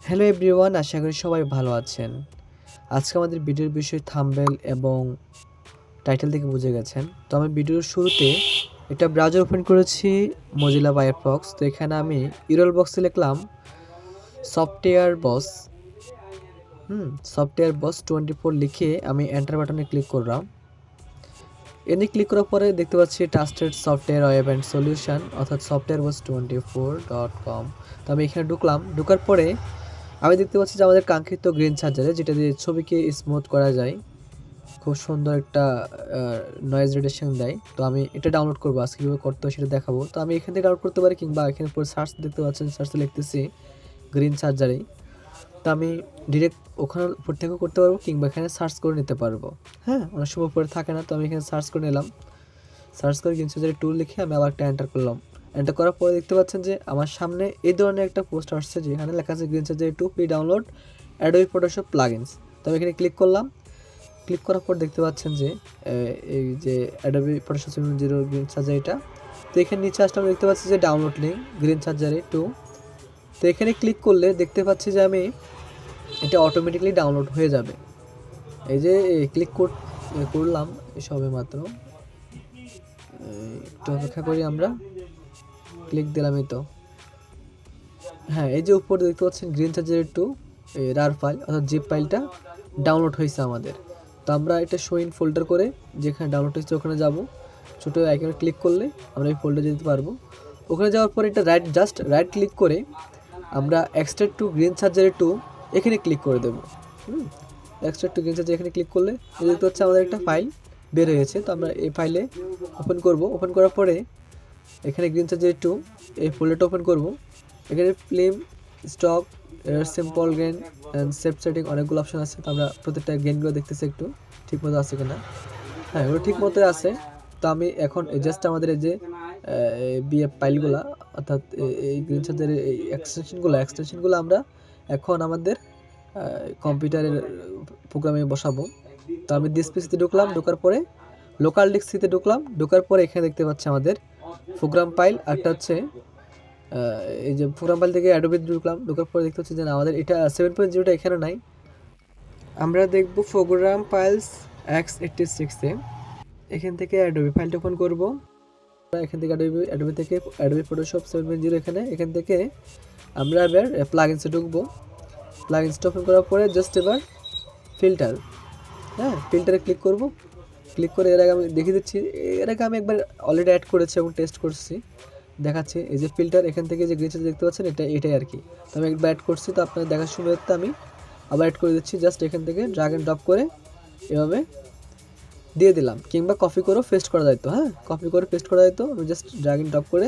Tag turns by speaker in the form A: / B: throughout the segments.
A: Hello everyone, আশা করি সবাই ভালো আছেন। আজকে আমাদের ভিডিওর বিষয় থাম্বনেল এবং টাইটেল থেকে বুঝে গেছেন। তো আমি ভিডিওর শুরুতে একটা ব্রাউজার ওপেন করেছি, মজিলা ফায়ারফক্স। তো এখানে আমি ইউআরএল বক্সে লিখলাম সফটওয়্যার বস সফটওয়্যার বস 24 লিখে আমি এন্টার বাটনে ক্লিক করলাম। এনে ক্লিক করার পরে দেখতে পাচ্ছি trusted software web and solution অর্থাৎ softwarebos24.com। তো আমি এখানে ঢোকার পরে আমি দেখতে পাচ্ছি যে আমাদের কাঙ্ক্ষিত গ্রিন চার্জারে যেটা দিয়ে ছবিকে স্মুথ করা যায়, খুব সুন্দর একটা নয়েজ রিডাকশন দেয়। তো আমি এটা ডাউনলোড করবো, আজকে কীভাবে করতে হয় সেটা দেখাবো। তো আমি এখান থেকে ডাউনলোড করতে পারি, কিংবা এখানে পরে সার্চ দেখতে পাচ্ছেন, সার্চে লিখতেছি গ্রিন চার্জারেই। তো আমি ডিরেক্ট ওখানে উপর থেকেও করতে পারবো, কিংবা এখানে সার্চ করে নিতে পারবো। হ্যাঁ, অনেক সময় উপরে থাকে না, তো আমি এখানে সার্চ করে নিলাম। সার্চ করে গ্রিন চার্জারের টুল লিখে আমি আবার একটা এন্টার করলাম। এন্টার করার পরে দেখতে পাচ্ছেন যে আমার সামনে এই ধরনের একটা পোস্ট আসছে, যেখানে লেখা আছে green charger 2 free download Adobe Photoshop plugins. তো আমি এখানে ক্লিক করলাম। ক্লিক করার পর দেখতে পাচ্ছেন যে এই যে অ্যাডোবি ফটোশপ 7.0 গ্রিন চার্জার এটা। তো এখানে নিচে আসলে আমি দেখতে পাচ্ছি যে ডাউনলোড লিঙ্ক গ্রিন চার্জারে 2। তো এখানে ক্লিক করলে দেখতে পাচ্ছি যে আমি এটা অটোমেটিকলি ডাউনলোড হয়ে যাবে। এই যে ক্লিক করলাম সবে মাত্র, একটু অপেক্ষা করি আমরা। ক্লিক দিলামই তো। হ্যাঁ, এই যে উপরে দেখতে পাচ্ছেন গ্রিন চার্জারের 2 রার ফাইল অর্থাৎ জিপ ফাইলটা ডাউনলোড হয়েছে আমাদের। তো আমরা এটা শো ইন ফোল্ডার করে যেখানে ডাউনলোড হয়েছে ওখানে যাব। ছোটো আইকনে ক্লিক করলে আমরা এই ফোল্ডারে যেতে পারবো। ওখানে যাওয়ার পরে এটা রাইট ক্লিক করে আমরা এক্সট্রাক্ট টু গ্রিন চার্জারের 2 এখানে ক্লিক করে দেবো। এক্সট্রাক্ট টু গ্রিন চার্জার এখানে ক্লিক করলে দেখতে হচ্ছে আমাদের একটা ফাইল বের হয়েছে। তো আমরা এই ফাইলে ওপেন করব। ওপেন করার পরে এখানে গ্রিন চার্জারের 2 এই ফোল্ডারটা ওপেন করব। এখানে film stock simple gain and save setting অনেকগুলো অপশন আছে। তো আমরা প্রত্যেকটা গেনগুলো দেখতেছি একটু ঠিক মতো আছে কিনা। হ্যাঁ, এগুলো ঠিক মতোই আছে। তো আমি এখন জাস্ট আমাদের এই যে বিএফ ফাইলগুলো অর্থাৎ এই গ্রিন চার্জারের এই এক্সটেনশনগুলো আমরা এখন আমাদের কম্পিউটারের প্রোগ্রামে বসাবো। তো আমি ডিসপিসিতে ঢোকার পরে লোকাল ডিস্কসিতে ঢোকার পরে এখানে দেখতে পাচ্ছি আমাদের প্রোগ্রাম ফাইল। একটা হচ্ছে এই যে প্রোগ্রাম ফাইল থেকে অ্যাডোবি ঢোকার পরে দেখতে হচ্ছে যে আমাদের এটা 7.0টা এখানে নাই। আমরা দেখব প্রোগ্রাম ফাইলস x86-এ। এখান থেকে অ্যাডোবি ফাইলটা ওপেন করব। এখান থেকে অ্যাডোবি ফটোশপ 7.0 এখান থেকে আমরা এবার প্লাগইনসে ঢুকবো। প্লাগইনসটা ওপেন করার পরে জাস্ট এবার ফিল্টারে ক্লিক করব। ক্লিক করে এর আগে আমি দেখিয়ে দিচ্ছি, এর আগে আমি একবার অলরেডি অ্যাড করেছি এবং টেস্ট করছি, দেখাচ্ছি। এই যে ফিল্টার এখান থেকে যে গ্রিন চার্জার দেখতে পাচ্ছেন এটাই আর কি। তো আমি একবার অ্যাড করছি, তো আপনাদের দেখার সুবিধার্থে আমি আবার অ্যাড করে দিচ্ছি। জাস্ট এখান থেকে ড্র্যাগ অ্যান্ড ড্রপ করে এভাবে দিয়ে দিলাম, কিংবা কপি করেও পেস্ট করা যেত। কপি করে পেস্ট করা যেত। আমি জাস্ট ড্র্যাগ অ্যান্ড ড্রপ করে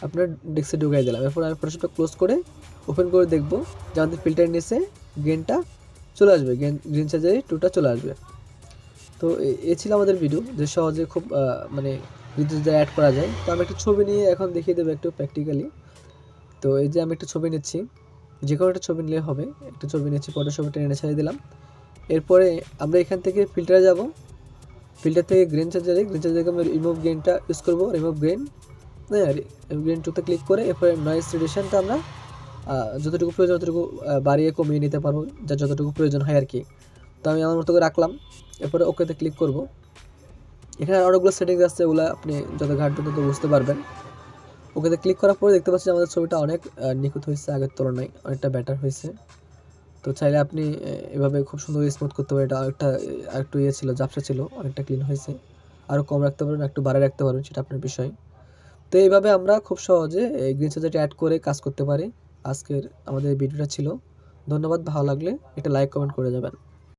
A: আপনার ডেস্কে ঢুকাই দিলাম। এরপর আমি ফটোশপটা ক্লোজ করে ওপেন করে দেখবো যে আমাদের ফিল্টার নিচে গ্রিনটা চলে আসবে, গ্রিন চার্জারে 2টা চলে আসবে। তো এ ছিল আমাদের ভিডিও, যে সহজে খুব মানে ভিডিওতে অ্যাড করা যায়। তো আমি একটা ছবি নিয়ে এখন দেখিয়ে দেবো একটু প্র্যাকটিক্যালি। তো এই যে আমি একটা ছবি নিচ্ছি, যে কোনো একটা ছবি নিলে হবে। একটা ছবি নিচ্ছি, ফটোশপে টেনে ছেড়ে দিলাম। এরপরে আমরা এখান থেকে ফিল্টারে যাব। ফিল্টার থেকে গ্রিন চার্জারে আমি রিমুভ গ্রেনটা ইউজ করবো। রিমুভ গ্রেন 2তে ক্লিক করে এরপরে নয়েজ রিডাকশনটা আমরা যতটুকু প্রয়োজন ততটুকু বাড়িয়ে কমিয়ে নিতে পারবো, যা যতটুকু প্রয়োজন হয় আর কি। তো আমি আমার মতো করে রাখলাম। এরপরে ওকেতে ক্লিক করব। এখানে অনেকগুলো সেটিংস আছে, ওগুলো আপনি যত ঘাটবেন তত বুঝতে পারবেন। ওকেতে ক্লিক করার পরে দেখতে পাচ্ছি আমাদের ছবিটা অনেক নিখুঁত হয়েছে, আগের তুলনায় অনেকটা বেটার হয়েছে। তো চাইলে আপনি এভাবে খুব সুন্দর স্মুথ করতে পারেন। এটা আরেকটু ছিল, ঝাপসা ছিল, অনেকটা ক্লিন হয়েছে। আরও কম রাখতে পারবেন, একটু বাড়ায় রাখতে পারবেন, সেটা আপনার বিষয়। তো এইভাবে আমরা খুব সহজে এই গ্রিন চার্জারটি অ্যাড করে কাজ করতে পারি। আজকের আমাদের ভিডিওটা ছিল। ধন্যবাদ। ভালো লাগলে একটা লাইক কমেন্ট করে যাবেন।